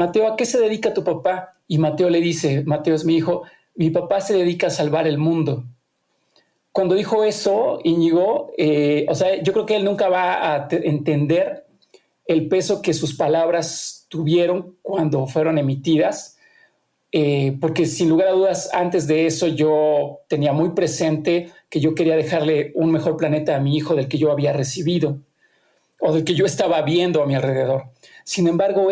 Mateo, ¿a qué se dedica tu papá? Y Mateo le dice, Mateo es mi hijo, mi papá se dedica a salvar el mundo. Cuando dijo eso, Íñigo, yo creo que él nunca va a entender el peso que sus palabras tuvieron cuando fueron emitidas, porque sin lugar a dudas, antes de eso yo tenía muy presente que yo quería dejarle un mejor planeta a mi hijo del que yo había recibido o del que yo estaba viendo a mi alrededor. Sin embargo,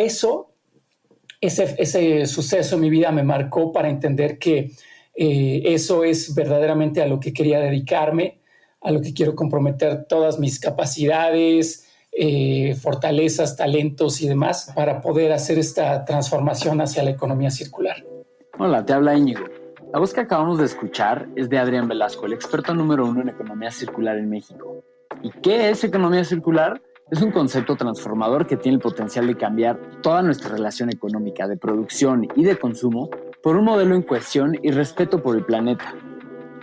ese suceso en mi vida me marcó para entender que eso es verdaderamente a lo que quería dedicarme, a lo que quiero comprometer todas mis capacidades, fortalezas, talentos y demás para poder hacer esta transformación hacia la economía circular. Hola, te habla Íñigo. La voz que acabamos de escuchar es de Adrián Velasco, el experto número 1 en economía circular en México. ¿Y qué es economía circular? Es un concepto transformador que tiene el potencial de cambiar toda nuestra relación económica de producción y de consumo por un modelo en cohesión y respeto por el planeta.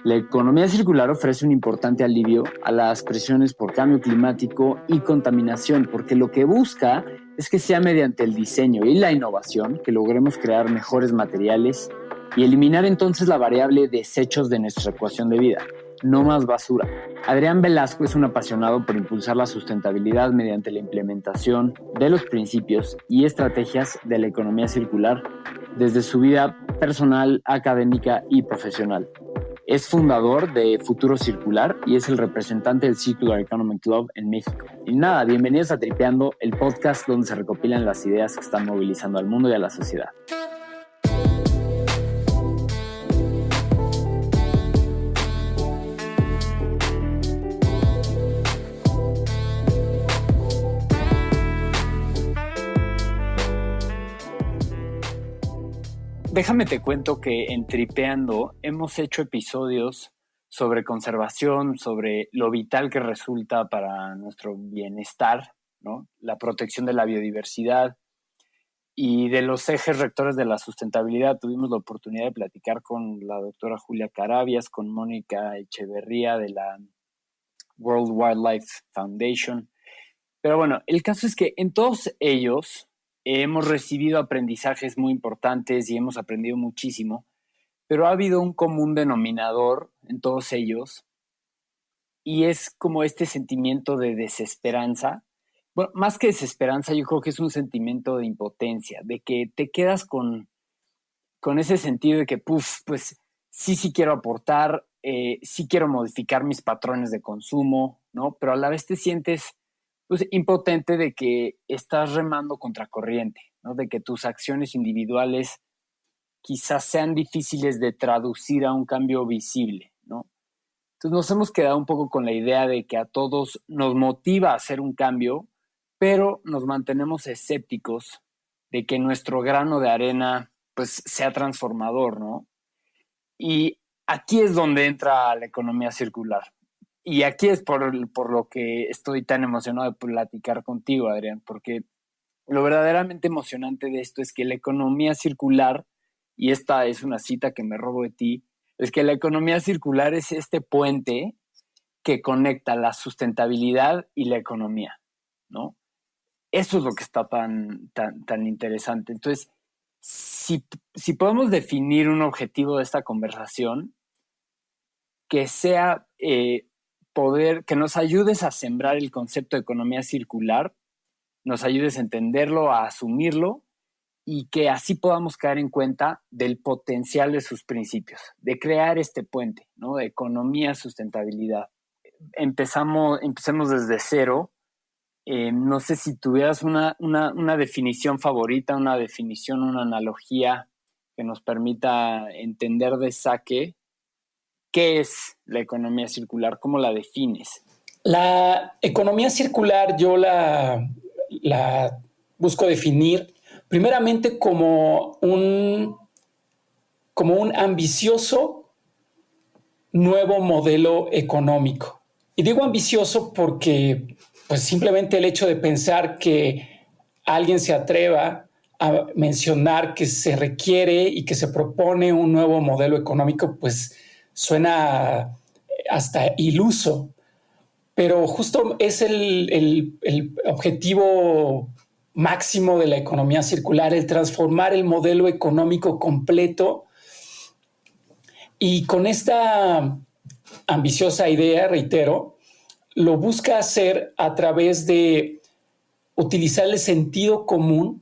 La economía circular ofrece un importante alivio a las presiones por cambio climático y contaminación, porque lo que busca es que sea mediante el diseño y la innovación que logremos crear mejores materiales y eliminar entonces la variable desechos de nuestra ecuación de vida. No más basura. Adrián Velasco es un apasionado por impulsar la sustentabilidad mediante la implementación de los principios y estrategias de la economía circular desde su vida personal, académica y profesional. Es fundador de Futuro Circular y es el representante del Circular Economy Club en México. Y nada, bienvenidos a Tripeando, el podcast donde se recopilan las ideas que están movilizando al mundo y a la sociedad. Déjame te cuento que en Tripeando hemos hecho episodios sobre conservación, sobre lo vital que resulta para nuestro bienestar, ¿no? La protección de la biodiversidad y de los ejes rectores de la sustentabilidad. Tuvimos la oportunidad de platicar con la doctora Julia Carabias, con Mónica Echeverría de la World Wildlife Foundation. Pero bueno, el caso es que en todos ellos hemos recibido aprendizajes muy importantes y hemos aprendido muchísimo, pero ha habido un común denominador en todos ellos y es como este sentimiento de desesperanza. Bueno, más que desesperanza, yo creo que es un sentimiento de impotencia, de que te quedas con ese sentido de que, pues sí quiero aportar, sí quiero modificar mis patrones de consumo, ¿no? Pero a la vez te sientes pues, impotente de que estás remando contracorriente, ¿no? De que tus acciones individuales quizás sean difíciles de traducir a un cambio visible, ¿no? Entonces nos hemos quedado un poco con la idea de que a todos nos motiva a hacer un cambio, pero nos mantenemos escépticos de que nuestro grano de arena pues sea transformador, ¿no? Y aquí es donde entra la economía circular. Y aquí es por lo que estoy tan emocionado de platicar contigo, Adrián, porque lo verdaderamente emocionante de esto es que la economía circular, y esta es una cita que me robo de ti, es que la economía circular es este puente que conecta la sustentabilidad y la economía, ¿no? Eso es lo que está tan interesante. Entonces, si podemos definir un objetivo de esta conversación, que sea que nos ayudes a sembrar el concepto de economía circular, nos ayudes a entenderlo, a asumirlo y que así podamos caer en cuenta del potencial de sus principios, de crear este puente, ¿no? De economía, sustentabilidad. Empecemos desde cero. No sé si tuvieras una definición favorita, una definición, una analogía que nos permita entender de saque qué es la economía circular, cómo la defines. La economía circular yo la busco definir primeramente como un ambicioso nuevo modelo económico. Y digo ambicioso porque pues simplemente el hecho de pensar que alguien se atreva a mencionar que se requiere y que se propone un nuevo modelo económico, pues suena hasta iluso. Pero justo es el objetivo máximo de la economía circular, el transformar el modelo económico completo. Y con esta ambiciosa idea, reitero, lo busca hacer a través de utilizar el sentido común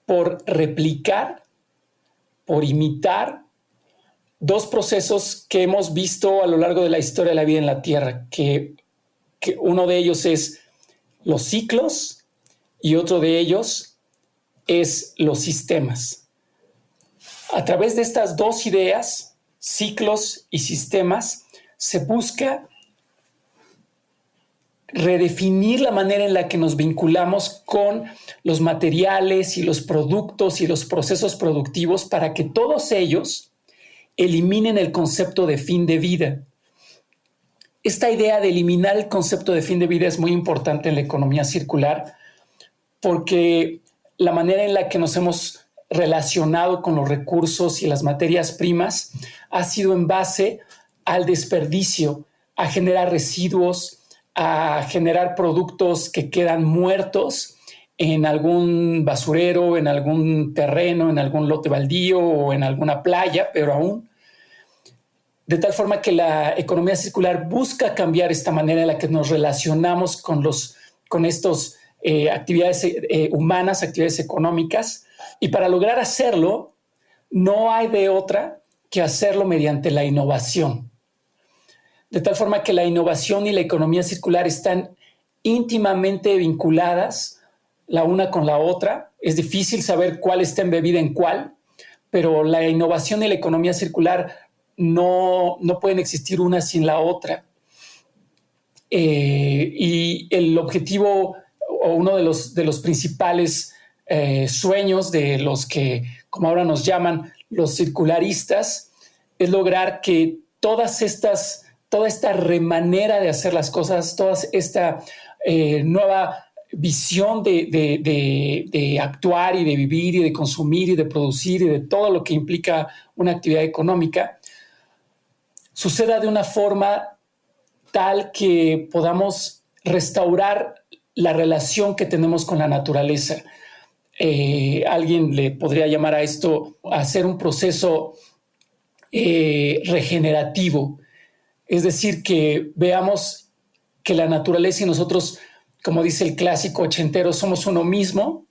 por replicar, por imitar dos procesos que hemos visto a lo largo de la historia de la vida en la Tierra, que uno de ellos es los ciclos y otro de ellos es los sistemas. A través de estas dos ideas, ciclos y sistemas, se busca redefinir la manera en la que nos vinculamos con los materiales y los productos y los procesos productivos para que todos ellos eliminen el concepto de fin de vida. Esta idea de eliminar el concepto de fin de vida es muy importante en la economía circular porque la manera en la que nos hemos relacionado con los recursos y las materias primas ha sido en base al desperdicio, a generar residuos, a generar productos que quedan muertos en algún basurero, en algún terreno, en algún lote baldío o en alguna playa, pero aún. De tal forma que la economía circular busca cambiar esta manera en la que nos relacionamos con estas actividades humanas, actividades económicas, y para lograr hacerlo, no hay de otra que hacerlo mediante la innovación. De tal forma que la innovación y la economía circular están íntimamente vinculadas la una con la otra. Es difícil saber cuál está embebida en cuál, pero la innovación y la economía circular no pueden existir una sin la otra. Y el objetivo o uno de los principales sueños de los que, como ahora nos llaman, los circularistas, es lograr que toda esta remanera de hacer las cosas, toda esta nueva visión de actuar y de vivir y de consumir y de producir y de todo lo que implica una actividad económica, suceda de una forma tal que podamos restaurar la relación que tenemos con la naturaleza. Alguien le podría llamar a esto hacer un proceso regenerativo. Es decir, que veamos que la naturaleza y nosotros, como dice el clásico ochentero, somos uno mismo,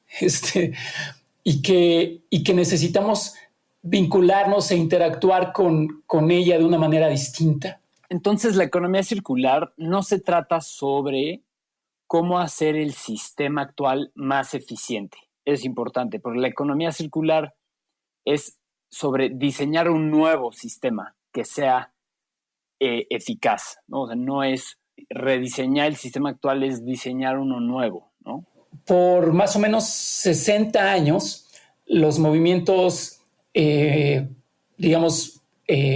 y que necesitamos vincularnos e interactuar con ella de una manera distinta. Entonces, la economía circular no se trata sobre cómo hacer el sistema actual más eficiente. Es importante, porque la economía circular es sobre diseñar un nuevo sistema que sea eficaz, ¿no? O sea, no es rediseñar el sistema actual, es diseñar uno nuevo, ¿no? Por más o menos 60 años, los movimientos,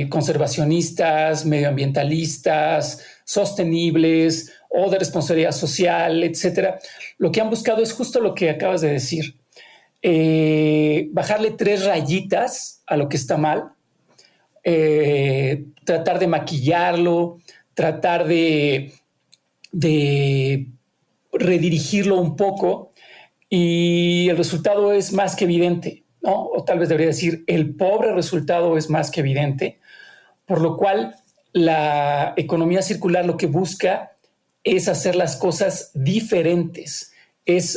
conservacionistas, medioambientalistas, sostenibles o de responsabilidad social, etcétera, lo que han buscado es justo lo que acabas de decir. Bajarle 3 rayitas a lo que está mal, tratar de maquillarlo, tratar de redirigirlo un poco, y el resultado es más que evidente, ¿no? O tal vez debería decir, el pobre resultado es más que evidente, por lo cual la economía circular lo que busca es hacer las cosas diferentes,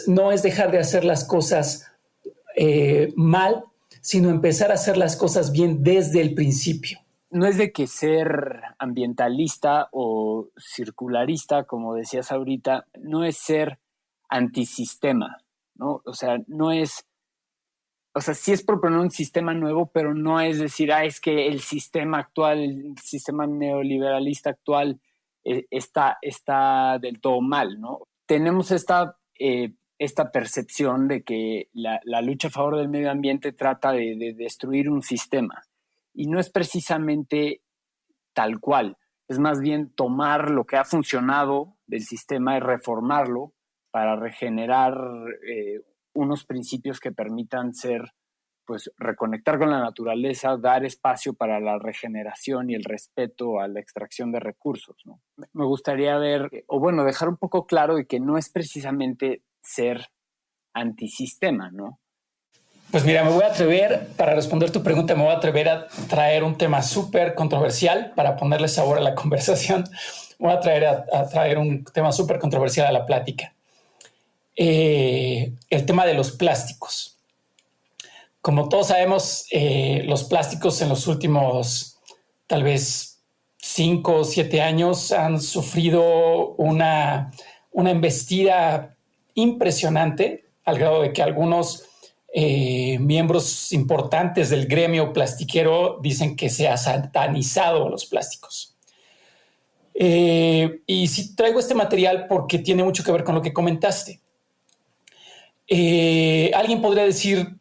no es dejar de hacer las cosas mal, sino empezar a hacer las cosas bien desde el principio. No es de que ser ambientalista o circularista, como decías ahorita, no es ser antisistema, ¿no? O sea, no es, o sea, sí es proponer un sistema nuevo, pero no es decir, es que el sistema actual, el sistema neoliberalista actual está del todo mal, ¿no? Tenemos esta percepción de que la lucha a favor del medio ambiente trata de destruir un sistema. Y no es precisamente tal cual, es más bien tomar lo que ha funcionado del sistema y reformarlo para regenerar unos principios que permitan pues reconectar con la naturaleza, dar espacio para la regeneración y el respeto a la extracción de recursos, ¿no? Me gustaría dejar un poco claro de que no es precisamente ser antisistema, ¿no? Pues mira, para responder tu pregunta, me voy a atrever a traer un tema súper controversial para ponerle sabor a la conversación. Voy a traer un tema súper controversial a la plática. El tema de los plásticos. Como todos sabemos, los plásticos en los últimos tal vez 5 o 7 años han sufrido una embestida impresionante, al grado de que algunos miembros importantes del gremio plastiquero dicen que se ha satanizado los plásticos. Y sí traigo este material porque tiene mucho que ver con lo que comentaste. Alguien podría decir,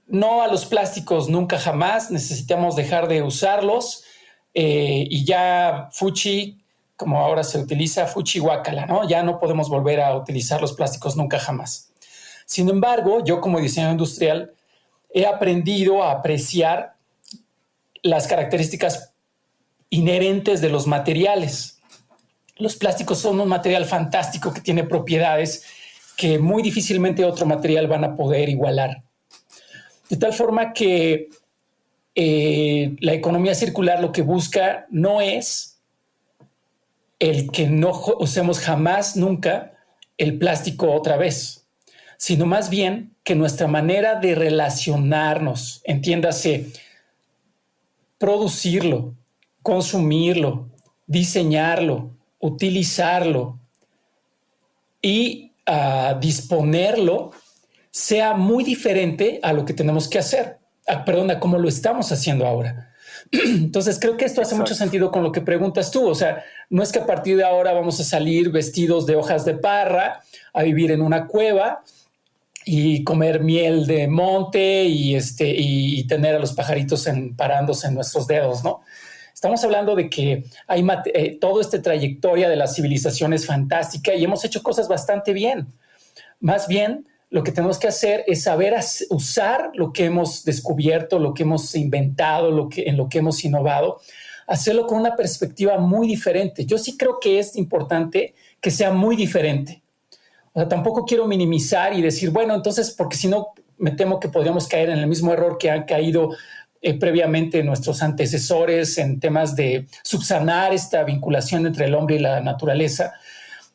no a los plásticos nunca jamás, necesitamos dejar de usarlos y ya fuchi, como ahora se utiliza, fuchi guácala, ¿no? Ya no podemos volver a utilizar los plásticos nunca jamás. Sin embargo, yo como diseñador industrial he aprendido a apreciar las características inherentes de los materiales. Los plásticos son un material fantástico que tiene propiedades que muy difícilmente otro material van a poder igualar. De tal forma que la economía circular lo que busca no es el que no usemos jamás, nunca, el plástico otra vez, sino más bien que nuestra manera de relacionarnos, entiéndase, producirlo, consumirlo, diseñarlo, utilizarlo y disponerlo, sea muy diferente a lo que tenemos que hacer, a cómo lo estamos haciendo ahora. Entonces creo que esto hace mucho sentido con lo que preguntas tú. O sea, no es que a partir de ahora vamos a salir vestidos de hojas de parra a vivir en una cueva y comer miel de monte y tener a los pajaritos parándose en nuestros dedos, ¿no? Estamos hablando de que hay toda esta trayectoria de la civilización es fantástica y hemos hecho cosas bastante bien. Más bien, lo que tenemos que hacer es saber usar lo que hemos descubierto, lo que hemos inventado, en lo que hemos innovado, hacerlo con una perspectiva muy diferente. Yo sí creo que es importante que sea muy diferente. O sea, tampoco quiero minimizar y decir, bueno, entonces, porque si no, me temo que podríamos caer en el mismo error que han caído previamente nuestros antecesores en temas de subsanar esta vinculación entre el hombre y la naturaleza.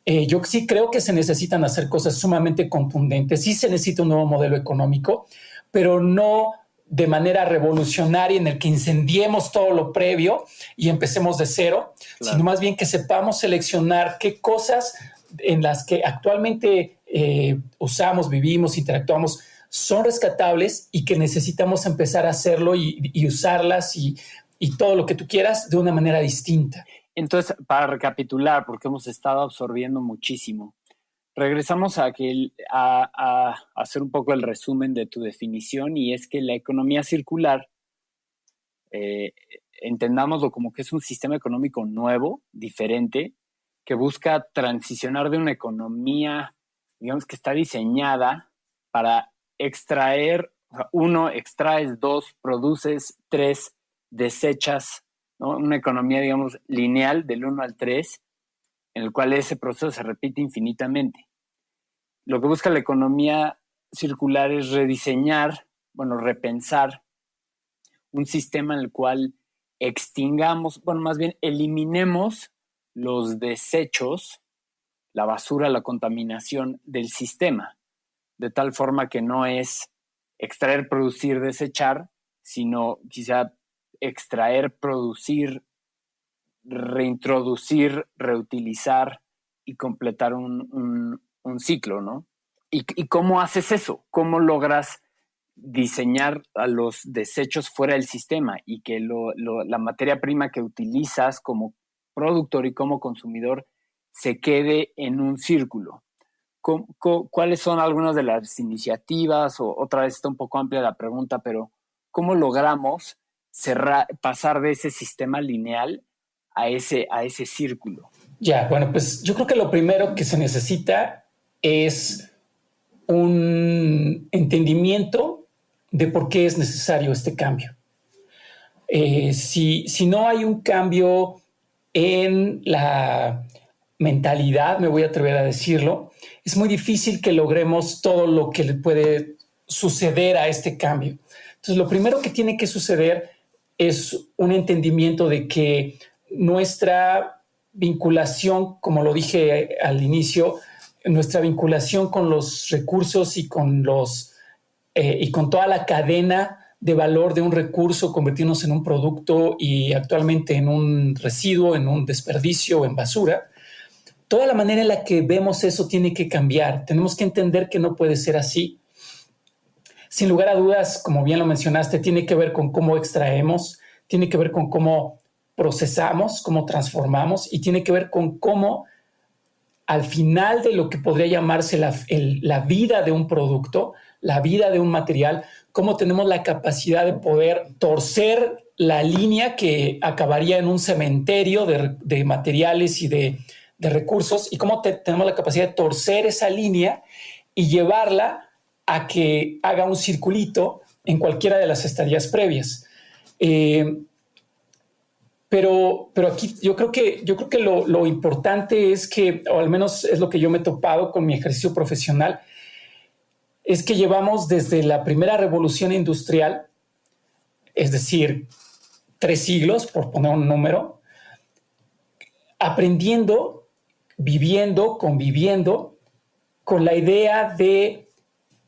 Yo sí creo que se necesitan hacer cosas sumamente contundentes. Sí se necesita un nuevo modelo económico, pero no de manera revolucionaria en el que incendiemos todo lo previo y empecemos de cero, claro, sino más bien que sepamos seleccionar qué cosas en las que actualmente usamos, vivimos, interactuamos, son rescatables y que necesitamos empezar a hacerlo y usarlas y todo lo que tú quieras de una manera distinta. Entonces, para recapitular, porque hemos estado absorbiendo muchísimo, regresamos a hacer un poco el resumen de tu definición, y es que la economía circular, entendámoslo como que es un sistema económico nuevo, diferente, que busca transicionar de una economía, digamos, que está diseñada para extraer, o sea, 1, extraes, 2, produces, 3, desechas, ¿no? Una economía, digamos, lineal del 1 al 3, en el cual ese proceso se repite infinitamente. Lo que busca la economía circular es rediseñar, repensar un sistema en el cual más bien eliminemos los desechos, la basura, la contaminación del sistema, de tal forma que no es extraer, producir, desechar, sino quizá extraer, producir, reintroducir, reutilizar y completar un ciclo, ¿no? ¿Y cómo haces eso? ¿Cómo logras diseñar a los desechos fuera del sistema y que la materia prima que utilizas como productor y como consumidor se quede en un círculo? ¿Cuáles son algunas de las iniciativas? O otra vez está un poco amplia la pregunta, pero ¿cómo logramos pasar de ese sistema lineal a ese círculo? Ya, bueno, pues yo creo que lo primero que se necesita es un entendimiento de por qué es necesario este cambio. Si no hay un cambio en la mentalidad, me voy a atrever a decirlo, es muy difícil que logremos todo lo que le puede suceder a este cambio. Entonces, lo primero que tiene que suceder es un entendimiento de que nuestra vinculación, como lo dije al inicio, nuestra vinculación con los recursos y con toda la cadena de valor de un recurso, convertirnos en un producto y actualmente en un residuo, en un desperdicio, en basura. Toda la manera en la que vemos eso tiene que cambiar. Tenemos que entender que no puede ser así. Sin lugar a dudas, como bien lo mencionaste, tiene que ver con cómo extraemos, tiene que ver con cómo procesamos, cómo transformamos y tiene que ver con cómo al final de lo que podría llamarse la vida de un producto, la vida de un material, cómo tenemos la capacidad de poder torcer la línea que acabaría en un cementerio de materiales y de recursos y cómo tenemos la capacidad de torcer esa línea y llevarla a que haga un circulito en cualquiera de las estadías previas. Pero aquí yo creo que lo importante es que, o al menos es lo que yo me he topado con mi ejercicio profesional, es que llevamos desde la primera revolución industrial, es decir, 3 siglos, por poner un número, aprendiendo, viviendo, conviviendo con la idea de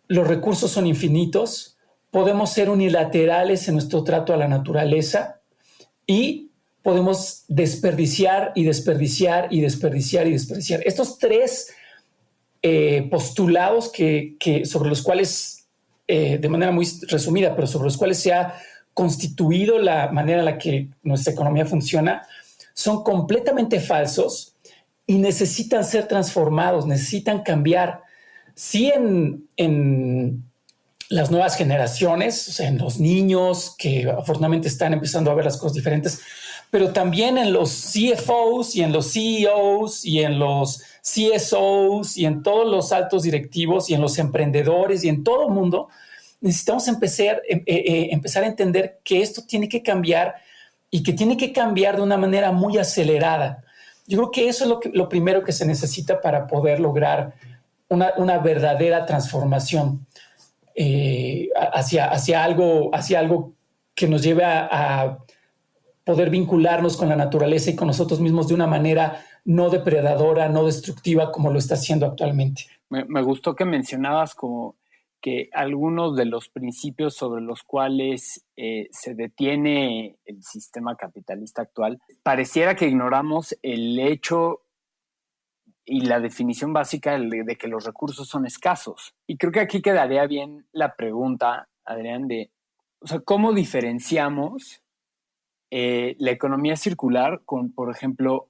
los recursos son infinitos, podemos ser unilaterales en nuestro trato a la naturaleza y podemos desperdiciar y desperdiciar y desperdiciar y desperdiciar. Estos 3 postulados sobre los cuales, de manera muy resumida, pero sobre los cuales se ha constituido la manera en la que nuestra economía funciona, son completamente falsos y necesitan ser transformados, necesitan cambiar. Sí, en las nuevas generaciones, o sea, en los niños que afortunadamente están empezando a ver las cosas diferentes, pero también en los CFOs y en los CEOs y en los CSOs y en todos los altos directivos y en los emprendedores y en todo el mundo, necesitamos empezar a entender que esto tiene que cambiar y que tiene que cambiar de una manera muy acelerada. Yo creo que eso es lo primero que se necesita para poder lograr una verdadera transformación hacia algo que nos lleve a poder vincularnos con la naturaleza y con nosotros mismos de una manera no depredadora, no destructiva como lo está haciendo actualmente. Me gustó que mencionabas como que algunos de los principios sobre los cuales se detiene el sistema capitalista actual, pareciera que ignoramos el hecho y la definición básica de que los recursos son escasos. Y creo que aquí quedaría bien la pregunta, Adrián, o sea, ¿cómo diferenciamos la economía circular con, por ejemplo,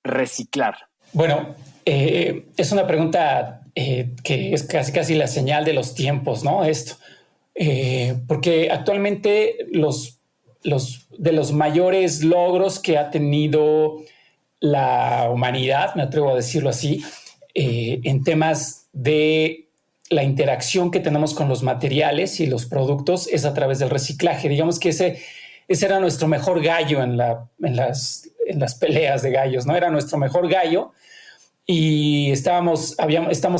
reciclar? Bueno, es una pregunta que es casi la señal de los tiempos, ¿no? Esto. Porque actualmente de los mayores logros que ha tenido la humanidad, me atrevo a decirlo así, en temas de la interacción que tenemos con los materiales y los productos es a través del reciclaje. Digamos que ese era nuestro mejor gallo en las peleas de gallos, ¿no? Era nuestro mejor gallo y estamos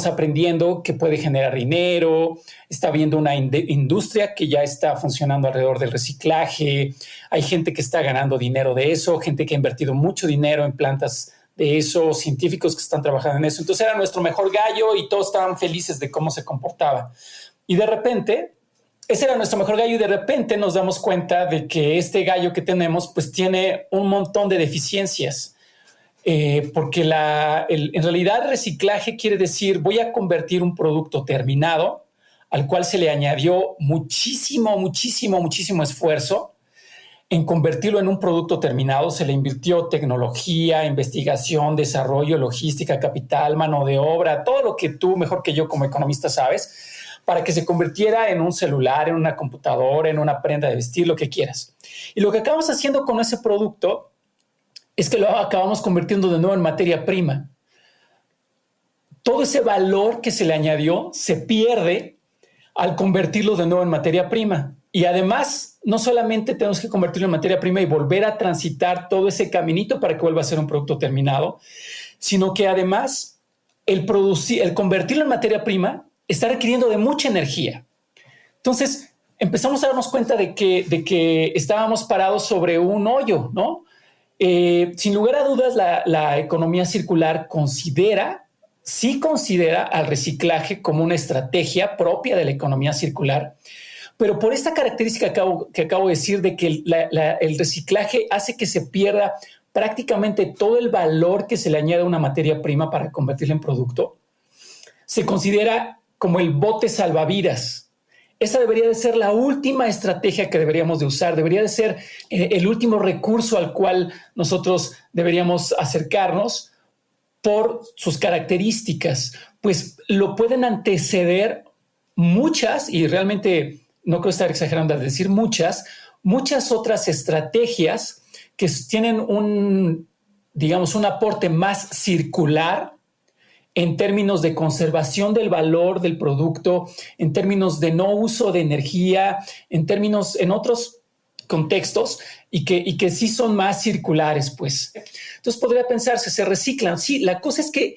aprendiendo que puede generar dinero, está habiendo una industria que ya está funcionando alrededor del reciclaje, hay gente que está ganando dinero de eso, gente que ha invertido mucho dinero en plantas de eso, científicos que están trabajando en eso. Entonces era nuestro mejor gallo y todos estaban felices de cómo se comportaba. Y de repente, ese era nuestro mejor gallo y de repente nos damos cuenta de que este gallo que tenemos pues tiene un montón de deficiencias. Porque en realidad reciclaje quiere decir voy a convertir un producto terminado al cual se le añadió muchísimo esfuerzo en convertirlo en un producto terminado. Se le invirtió tecnología, investigación, desarrollo, logística, capital, mano de obra, todo lo que tú mejor que yo como economista sabes, para que se convirtiera en un celular, en una computadora, en una prenda de vestir, lo que quieras. Y lo que acabamos haciendo con ese producto es que lo acabamos convirtiendo de nuevo en materia prima. Todo ese valor que se le añadió se pierde al convertirlo de nuevo en materia prima. Y además, no solamente tenemos que convertirlo en materia prima y volver a transitar todo ese caminito para que vuelva a ser un producto terminado, sino que además el convertirlo en materia prima está requiriendo de mucha energía. Entonces empezamos a darnos cuenta de que estábamos parados sobre un hoyo, ¿no? Sin lugar a dudas, la economía circular sí considera al reciclaje como una estrategia propia de la economía circular, pero por esta característica que acabo de decir de que el reciclaje hace que se pierda prácticamente todo el valor que se le añade a una materia prima para convertirla en producto, se considera como el bote salvavidas. Esa debería de ser la última estrategia que deberíamos de usar, debería de ser el último recurso al cual nosotros deberíamos acercarnos por sus características, pues lo pueden anteceder muchas, y realmente no creo estar exagerando al decir muchas otras estrategias que tienen un aporte más circular en términos de conservación del valor del producto, en términos de no uso de energía, en otros contextos y que sí son más circulares, pues. Entonces podría pensarse, se reciclan. Sí, la cosa es que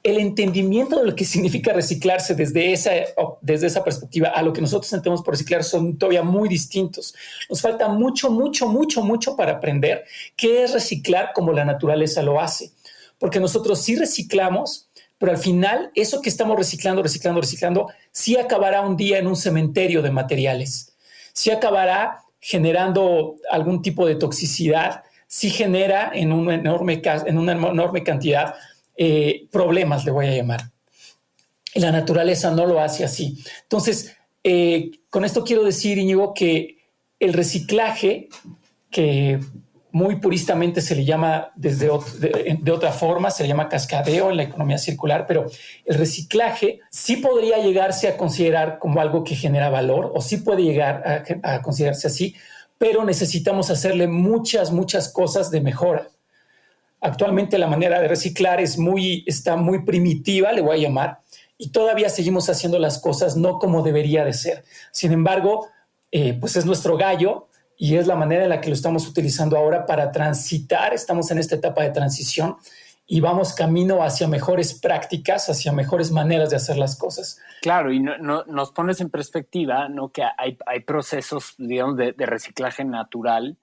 el entendimiento de lo que significa reciclarse desde esa perspectiva a lo que nosotros entendemos por reciclar son todavía muy distintos. Nos falta mucho para aprender qué es reciclar como la naturaleza lo hace. Porque nosotros sí reciclamos, pero al final eso que estamos reciclando, sí acabará un día en un cementerio de materiales. Sí acabará generando algún tipo de toxicidad, sí genera en una enorme cantidad problemas, le voy a llamar. La naturaleza no lo hace así. Entonces, con esto quiero decir, Íñigo, que el reciclaje, que muy puristamente se le llama de otra forma, se le llama cascadeo en la economía circular, pero el reciclaje sí podría llegarse a considerar como algo que genera valor, o sí puede llegar a considerarse así, pero necesitamos hacerle muchas cosas de mejora. Actualmente la manera de reciclar está muy primitiva, le voy a llamar, y todavía seguimos haciendo las cosas no como debería de ser. Sin embargo, pues es nuestro gallo y es la manera en la que lo estamos utilizando ahora para transitar. Estamos en esta etapa de transición y vamos camino hacia mejores prácticas, hacia mejores maneras de hacer las cosas. Claro, y nos pones en perspectiva, ¿no? Que hay procesos, digamos, de reciclaje natural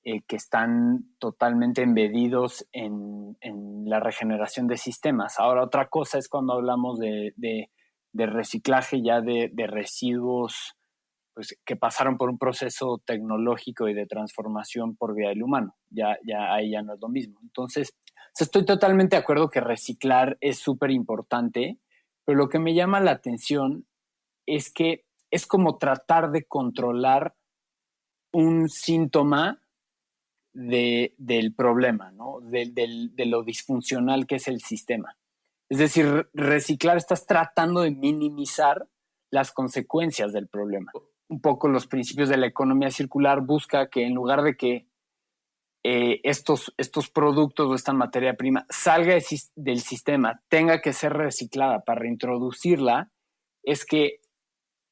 que están totalmente embedidos en la regeneración de sistemas. Ahora, otra cosa es cuando hablamos de reciclaje ya de residuos pues, que pasaron por un proceso tecnológico y de transformación por vía del humano. Ahí ya no es lo mismo. Entonces, estoy totalmente de acuerdo que reciclar es súper importante, pero lo que me llama la atención es que es como tratar de controlar un síntoma del problema, ¿no? De lo disfuncional que es el sistema. Es decir, reciclar, estás tratando de minimizar las consecuencias del problema. Un poco los principios de la economía circular busca que en lugar de que estos productos o esta materia prima salga del sistema, tenga que ser reciclada para reintroducirla, es que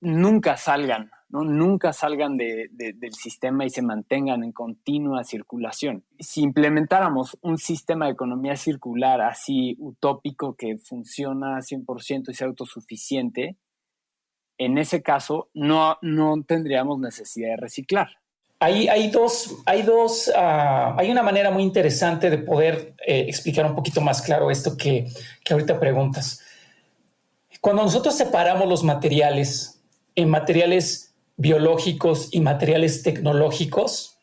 nunca salgan, ¿no? Nunca salgan del sistema y se mantengan en continua circulación. Si implementáramos un sistema de economía circular así utópico que funciona 100% y sea autosuficiente, en ese caso no tendríamos necesidad de reciclar. Hay una manera muy interesante de poder explicar un poquito más claro esto que ahorita preguntas. Cuando nosotros separamos los materiales en materiales biológicos y materiales tecnológicos,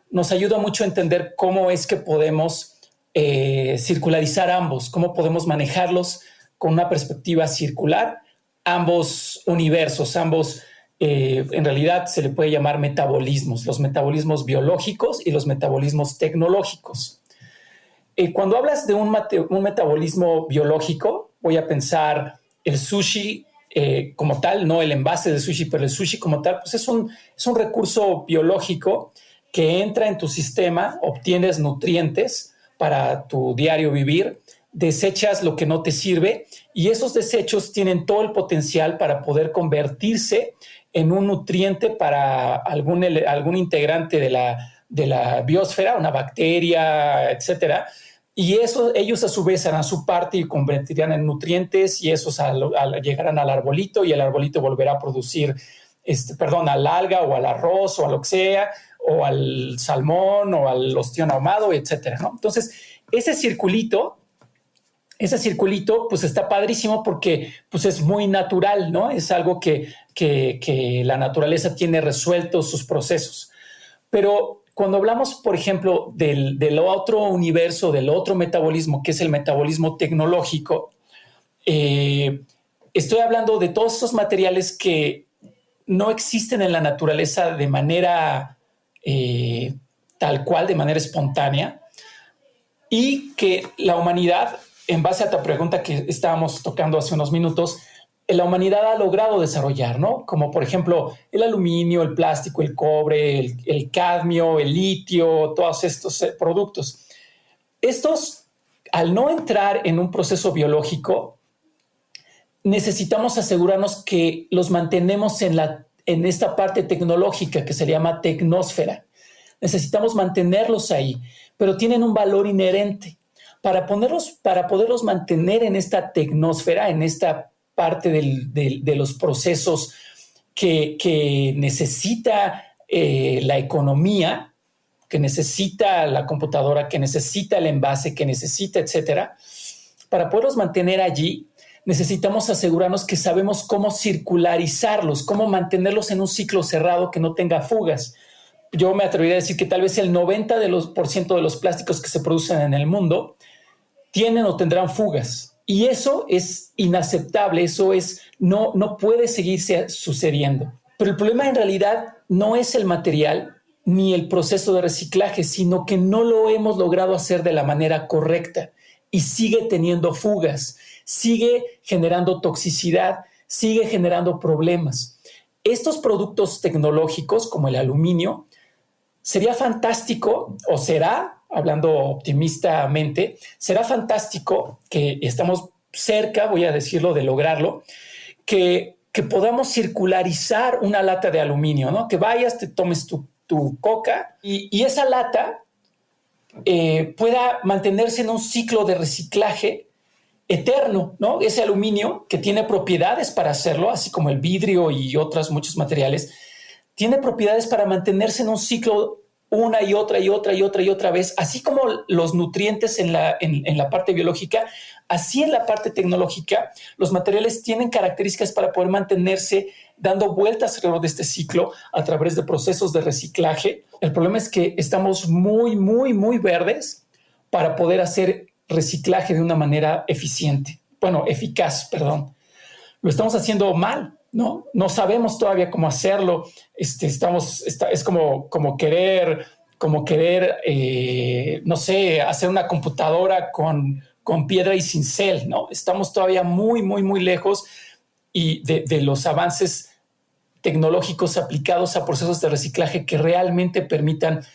nos ayuda mucho a entender cómo es que podemos circularizar ambos, cómo podemos manejarlos con una perspectiva circular, ambos universos, en realidad se le puede llamar metabolismos, los metabolismos biológicos y los metabolismos tecnológicos. Cuando hablas de un metabolismo biológico, voy a pensar el sushi como tal, no el envase de sushi, pero el sushi como tal, pues es un recurso biológico que entra en tu sistema, obtienes nutrientes para tu diario vivir, desechas lo que no te sirve y esos desechos tienen todo el potencial para poder convertirse en un nutriente para algún integrante de la biosfera, una bacteria, etcétera, Y eso, ellos a su vez harán su parte y convertirán en nutrientes y esos llegarán al arbolito y el arbolito volverá a producir, al alga o al arroz o a lo que sea, o al salmón o al ostión ahumado, etcétera, ¿no? Entonces, ese circulito, pues está padrísimo porque pues es muy natural, ¿no? Es algo que la naturaleza tiene resueltos sus procesos. Pero cuando hablamos, por ejemplo, del otro universo, del otro metabolismo, que es el metabolismo tecnológico, estoy hablando de todos esos materiales que no existen en la naturaleza de manera tal cual, de manera espontánea, y que la humanidad, en base a tu pregunta que estábamos tocando hace unos minutos, la humanidad ha logrado desarrollar, ¿no? Como por ejemplo el aluminio, el plástico, el cobre, el cadmio, el litio, todos estos productos. Estos, al no entrar en un proceso biológico, necesitamos asegurarnos que los mantenemos en esta parte tecnológica que se llama tecnósfera. Necesitamos mantenerlos ahí, pero tienen un valor inherente. Para poderlos mantener en esta tecnósfera, en esta parte de los procesos que necesita la economía, que necesita la computadora, que necesita el envase, que necesita, etcétera. Para poderlos mantener allí, necesitamos asegurarnos que sabemos cómo circularizarlos, cómo mantenerlos en un ciclo cerrado que no tenga fugas. Yo me atrevería a decir que tal vez el 90% de los plásticos que se producen en el mundo tienen o tendrán fugas. Y eso es inaceptable, no puede seguirse sucediendo. Pero el problema en realidad no es el material ni el proceso de reciclaje, sino que no lo hemos logrado hacer de la manera correcta y sigue teniendo fugas, sigue generando toxicidad, sigue generando problemas. Estos productos tecnológicos como el aluminio, sería fantástico, o será, hablando optimistamente, será fantástico que estamos cerca, voy a decirlo, de lograrlo, que podamos circularizar una lata de aluminio, ¿no? Que vayas, te tomes tu coca y esa lata pueda mantenerse en un ciclo de reciclaje eterno, ¿no? Ese aluminio que tiene propiedades para hacerlo, así como el vidrio y otros muchos materiales, tiene propiedades para mantenerse en un ciclo una y otra vez, así como los nutrientes en la parte biológica, así en la parte tecnológica, los materiales tienen características para poder mantenerse dando vueltas alrededor de este ciclo a través de procesos de reciclaje. El problema es que estamos muy, muy, muy verdes para poder hacer reciclaje de una manera eficaz. Lo estamos haciendo mal. No sabemos todavía cómo hacerlo. Es como querer, no sé, hacer una computadora con piedra y cincel, ¿no? Estamos todavía muy, muy, muy lejos y de los avances tecnológicos aplicados a procesos de reciclaje que realmente permitan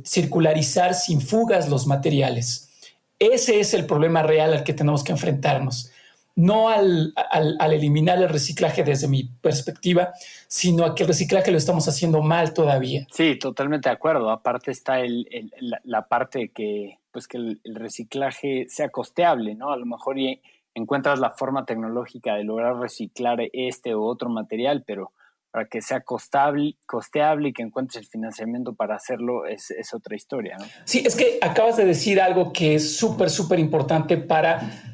circularizar sin fugas los materiales. Ese es el problema real al que tenemos que enfrentarnos. No al eliminar el reciclaje desde mi perspectiva, sino a que el reciclaje lo estamos haciendo mal todavía. Sí, totalmente de acuerdo. Aparte está la parte que el reciclaje sea costeable, ¿no? A lo mejor encuentras la forma tecnológica de lograr reciclar este u otro material, pero para que sea costeable y que encuentres el financiamiento para hacerlo es otra historia, ¿no? Sí, es que acabas de decir algo que es súper, súper importante para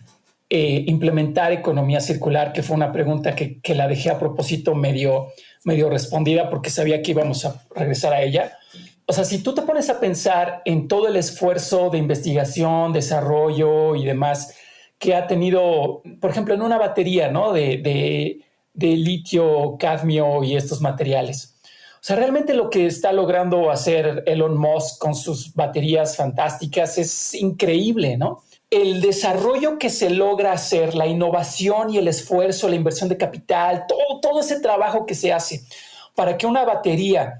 implementar economía circular, que fue una pregunta que la dejé a propósito medio respondida porque sabía que íbamos a regresar a ella. O sea, si tú te pones a pensar en todo el esfuerzo de investigación, desarrollo y demás que ha tenido, por ejemplo, en una batería, ¿no? de litio, cadmio y estos materiales. O sea, realmente lo que está logrando hacer Elon Musk con sus baterías fantásticas es increíble, ¿no? El desarrollo que se logra hacer, la innovación y el esfuerzo, la inversión de capital, todo ese trabajo que se hace para que una batería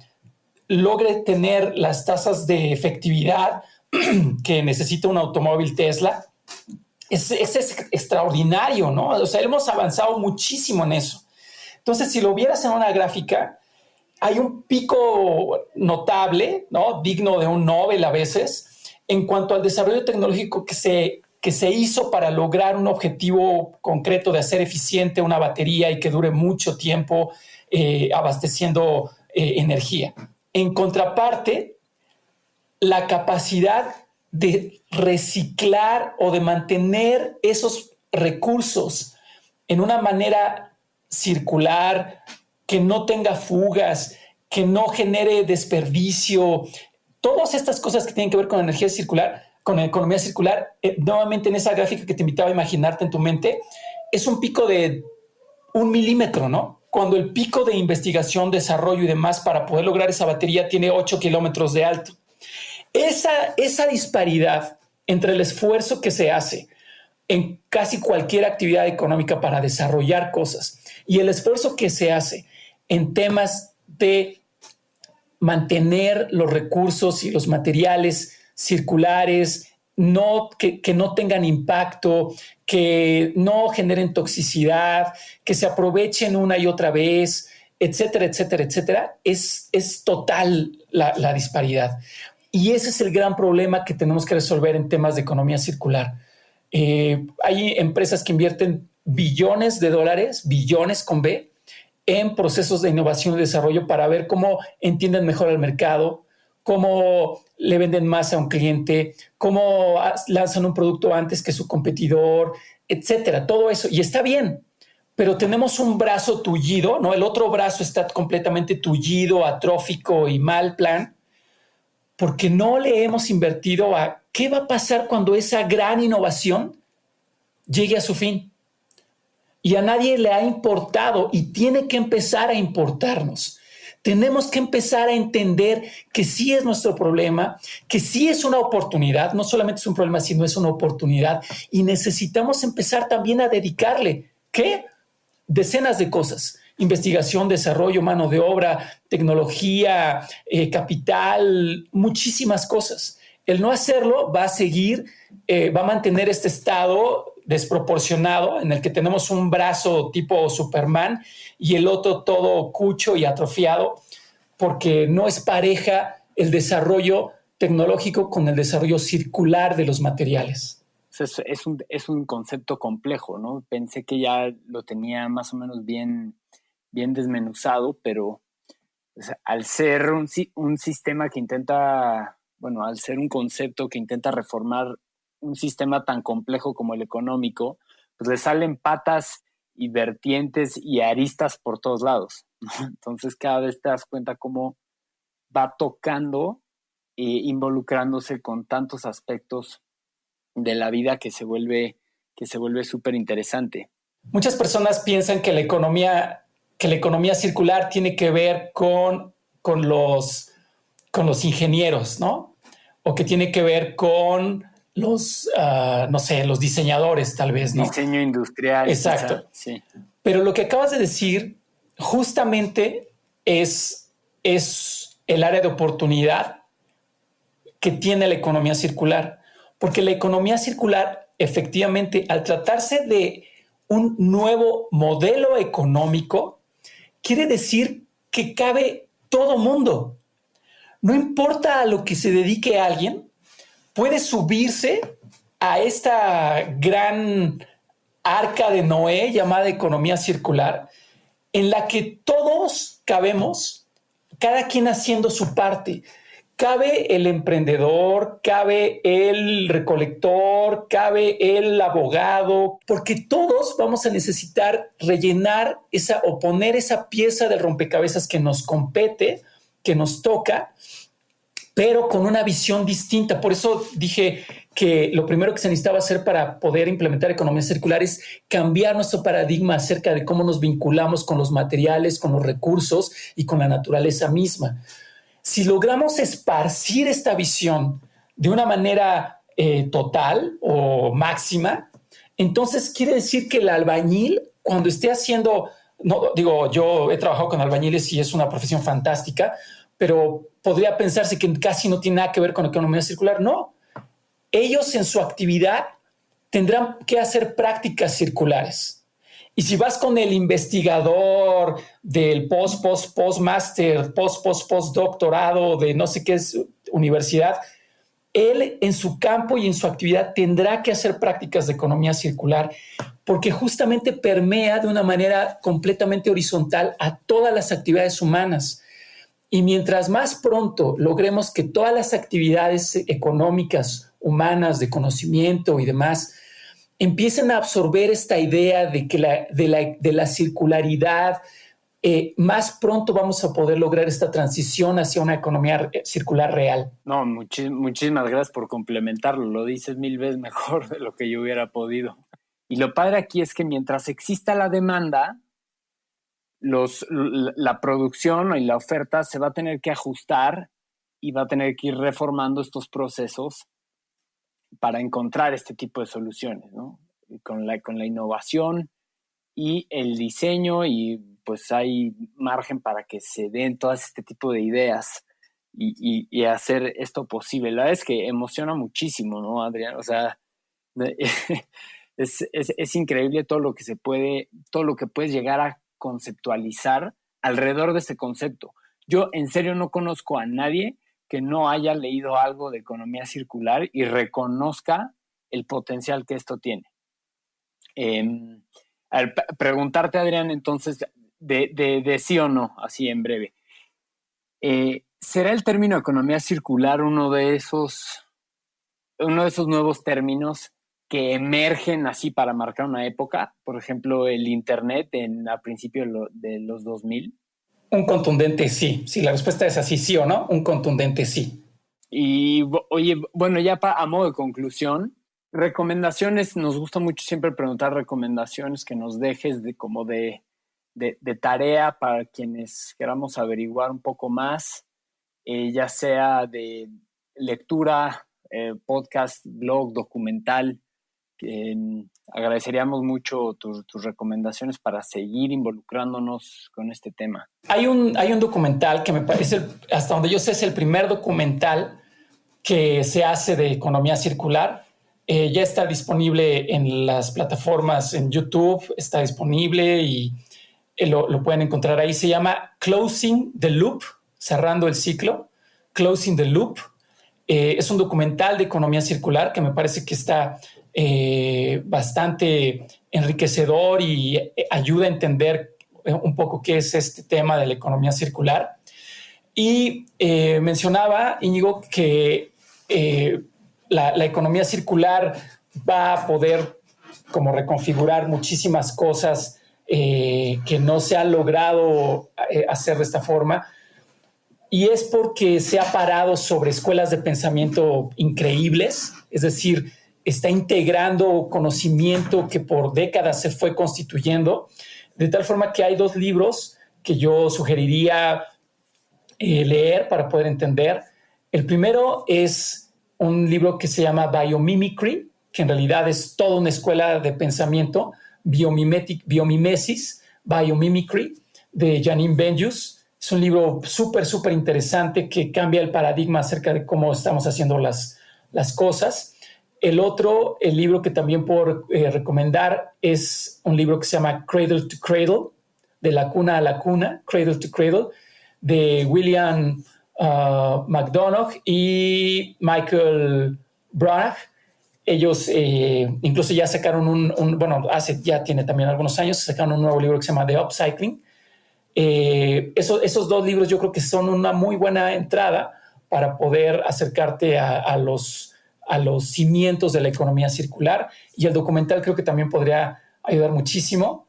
logre tener las tasas de efectividad que necesita un automóvil Tesla, es extraordinario, ¿no? O sea, hemos avanzado muchísimo en eso. Entonces, si lo vieras en una gráfica, hay un pico notable, ¿no? Digno de un Nobel a veces, en cuanto al desarrollo tecnológico que se hizo para lograr un objetivo concreto de hacer eficiente una batería y que dure mucho tiempo abasteciendo energía. En contraparte, la capacidad de reciclar o de mantener esos recursos en una manera circular, que no tenga fugas, que no genere desperdicio, todas estas cosas que tienen que ver con energía circular, con economía circular, nuevamente en esa gráfica que te invitaba a imaginarte en tu mente, es un pico de 1 milímetro, ¿no? Cuando el pico de investigación, desarrollo y demás para poder lograr esa batería tiene 8 kilómetros de alto. Esa disparidad entre el esfuerzo que se hace en casi cualquier actividad económica para desarrollar cosas y el esfuerzo que se hace en temas de mantener los recursos y los materiales circulares, que no tengan impacto, que no generen toxicidad, que se aprovechen una y otra vez, etcétera, etcétera, etcétera, es total la disparidad. Y ese es el gran problema que tenemos que resolver en temas de economía circular. Hay empresas que invierten billones de dólares, billones con B, en procesos de innovación y desarrollo para ver cómo entienden mejor al mercado, cómo le venden más a un cliente, cómo lanzan un producto antes que su competidor, etcétera. Todo eso. Y está bien, pero tenemos un brazo tullido, ¿no? El otro brazo está completamente tullido, atrófico y mal plan, porque no le hemos invertido a qué va a pasar cuando esa gran innovación llegue a su fin. Y a nadie le ha importado y tiene que empezar a importarnos. Tenemos que empezar a entender que sí es nuestro problema, que sí es una oportunidad, no solamente es un problema, sino es una oportunidad. Y necesitamos empezar también a dedicarle, ¿qué? Decenas de cosas. Investigación, desarrollo, mano de obra, tecnología, capital, muchísimas cosas. El no hacerlo va a seguir, va a mantener este estado desproporcionado en el que tenemos un brazo tipo Superman y el otro todo cucho y atrofiado, porque no es pareja el desarrollo tecnológico con el desarrollo circular de los materiales. Es un concepto complejo, ¿no? Pensé que ya lo tenía más o menos bien desmenuzado, pero pues, al ser un sistema que intenta, bueno, al ser un concepto que intenta reformar un sistema tan complejo como el económico, pues le salen patas y vertientes y aristas por todos lados, ¿no? Entonces cada vez te das cuenta cómo va tocando e involucrándose con tantos aspectos de la vida que se vuelve súper interesante. Muchas personas piensan que la economía circular tiene que ver con los ingenieros, ¿no? O que tiene que ver con los diseñadores, tal vez, ¿no? Diseño industrial. Exacto. Quizá, sí. Pero lo que acabas de decir justamente es el área de oportunidad que tiene la economía circular. Porque la economía circular, efectivamente, al tratarse de un nuevo modelo económico, quiere decir que cabe todo mundo. No importa a lo que se dedique alguien, puede subirse a esta gran arca de Noé llamada economía circular, en la que todos cabemos, cada quien haciendo su parte. Cabe el emprendedor, cabe el recolector, cabe el abogado, porque todos vamos a necesitar rellenar o poner esa pieza del rompecabezas que nos compete, que nos toca, pero con una visión distinta. Por eso dije que lo primero que se necesitaba hacer para poder implementar economía circular es cambiar nuestro paradigma acerca de cómo nos vinculamos con los materiales, con los recursos y con la naturaleza misma. Si logramos esparcir esta visión de una manera total o máxima, entonces quiere decir que el albañil, cuando esté haciendo, yo he trabajado con albañiles y es una profesión fantástica, pero podría pensarse que casi no tiene nada que ver con economía circular. No, ellos en su actividad tendrán que hacer prácticas circulares. Y si vas con el investigador del postmaster, postdoctorado de no sé qué es universidad, él en su campo y en su actividad tendrá que hacer prácticas de economía circular porque justamente permea de una manera completamente horizontal a todas las actividades humanas. Y mientras más pronto logremos que todas las actividades económicas, humanas, de conocimiento y demás, empiecen a absorber esta idea de que de la circularidad, más pronto vamos a poder lograr esta transición hacia una economía circular real. No, muchísimas gracias por complementarlo. Lo dices 1000 veces mejor de lo que yo hubiera podido. Y lo padre aquí es que mientras exista la demanda, la producción y la oferta se va a tener que ajustar y va a tener que ir reformando estos procesos para encontrar este tipo de soluciones, ¿no? Con la innovación y el diseño, y pues hay margen para que se den todas este tipo de ideas y hacer esto posible. La verdad es que emociona muchísimo, ¿no, Adrián? O sea, es increíble todo lo que puedes llegar a conceptualizar alrededor de este concepto. Yo en serio no conozco a nadie que no haya leído algo de economía circular y reconozca el potencial que esto tiene. Preguntarte, Adrián, entonces, de sí o no, así en breve. ¿Será el término economía circular uno de esos nuevos términos que emergen así para marcar una época? Por ejemplo, el Internet a principios de los 2000. Un contundente sí. Si la respuesta es así, sí o no, un contundente sí. Y oye, bueno, ya a modo de conclusión, recomendaciones, nos gusta mucho siempre preguntar recomendaciones que nos dejes de tarea para quienes queramos averiguar un poco más, ya sea de lectura, podcast, blog, documental. Agradeceríamos mucho tus recomendaciones para seguir involucrándonos con este tema. Hay un documental que me parece, hasta donde yo sé, es el primer documental que se hace de economía circular. Ya está disponible en las plataformas, en YouTube, está disponible y lo pueden encontrar ahí. Se llama Closing the Loop, cerrando el ciclo, Closing the Loop. Es un documental de economía circular que me parece que está bastante enriquecedor y ayuda a entender un poco qué es este tema de la economía circular. Y mencionaba, Íñigo, que la economía circular va a poder como reconfigurar muchísimas cosas que no se han logrado hacer de esta forma. Y es porque se ha parado sobre escuelas de pensamiento increíbles, es decir, está integrando conocimiento que por décadas se fue constituyendo, de tal forma que hay 2 libros que yo sugeriría leer para poder entender. El primero es un libro que se llama Biomimicry, que en realidad es toda una escuela de pensamiento, Biomimesis, Biomimicry, de Janine Benyus. Es un libro súper, súper interesante que cambia el paradigma acerca de cómo estamos haciendo las cosas. El libro que también puedo recomendar es un libro que se llama Cradle to Cradle, de la cuna a la cuna, Cradle to Cradle, de William McDonough y Michael Branagh. Ellos incluso ya sacaron ya tiene también algunos años, sacaron un nuevo libro que se llama The Upcycling. Esos 2 libros yo creo que son una muy buena entrada para poder acercarte a los cimientos de la economía circular, y el documental creo que también podría ayudar muchísimo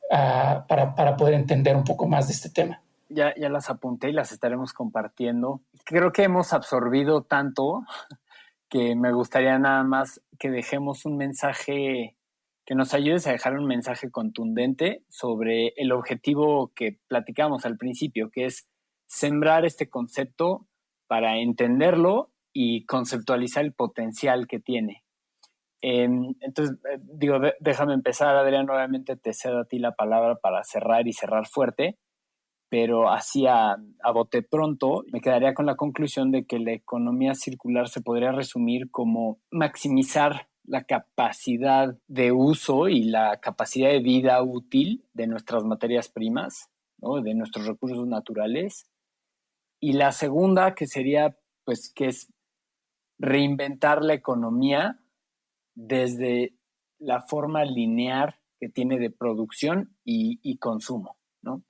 para poder entender un poco más de este tema. Ya las apunté y las estaremos compartiendo. Creo que hemos absorbido tanto que me gustaría nada más que dejemos un mensaje, que nos ayudes a dejar un mensaje contundente sobre el objetivo que platicamos al principio, que es sembrar este concepto para entenderlo y conceptualizar el potencial que tiene. Entonces, déjame empezar, Adrián. Obviamente te cedo a ti la palabra para cerrar y cerrar fuerte, pero así a bote pronto me quedaría con la conclusión de que la economía circular se podría resumir como maximizar la capacidad de uso y la capacidad de vida útil de nuestras materias primas, ¿no? De nuestros recursos naturales. Y la segunda, que sería pues que es reinventar la economía desde la forma lineal que tiene de producción y consumo, ¿no?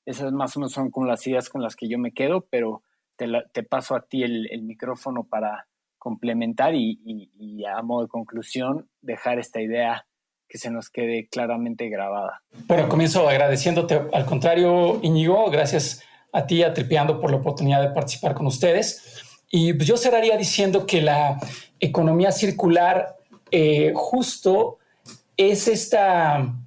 Esas más o menos son como las ideas con las que yo me quedo, pero te paso a ti el micrófono para complementar y a modo de conclusión dejar esta idea que se nos quede claramente grabada. Bueno, comienzo agradeciéndote, al contrario, Íñigo, gracias a ti, a Tripeando, por la oportunidad de participar con ustedes. Y yo cerraría diciendo que la economía circular justo es esta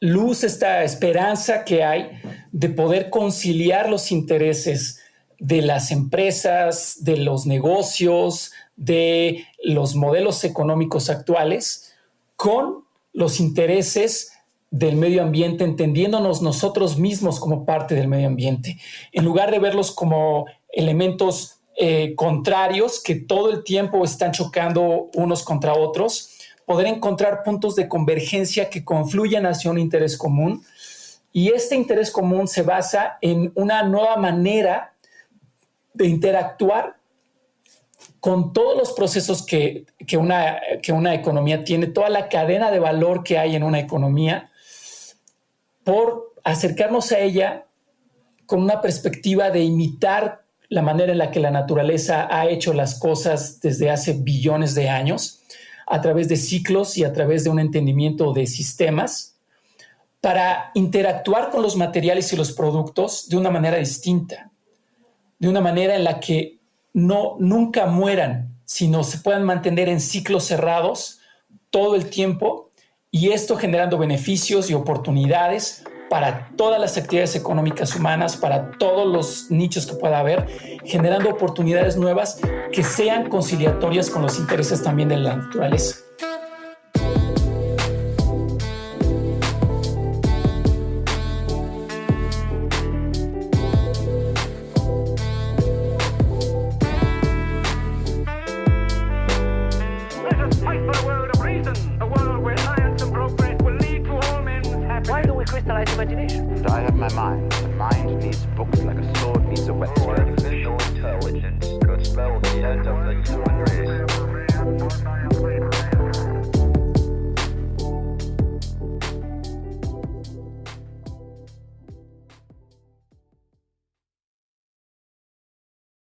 luz, esta esperanza que hay de poder conciliar los intereses de las empresas, de los negocios, de los modelos económicos actuales con los intereses del medio ambiente, entendiéndonos nosotros mismos como parte del medio ambiente, en lugar de verlos como elementos contrarios que todo el tiempo están chocando unos contra otros, poder encontrar puntos de convergencia que confluyan hacia un interés común. Y este interés común se basa en una nueva manera de interactuar con todos los procesos que una economía tiene, toda la cadena de valor que hay en una economía, por acercarnos a ella con una perspectiva de imitar la manera en la que la naturaleza ha hecho las cosas desde hace billones de años, a través de ciclos y a través de un entendimiento de sistemas, para interactuar con los materiales y los productos de una manera distinta, de una manera en la que nunca mueran, sino se puedan mantener en ciclos cerrados todo el tiempo, y esto generando beneficios y oportunidades para todas las actividades económicas humanas, para todos los nichos que pueda haber, generando oportunidades nuevas que sean conciliatorias con los intereses también de la naturaleza. And I have my mind. The mind needs books like a sword needs a whetstone. Artificial intelligence could spell the end of the human race.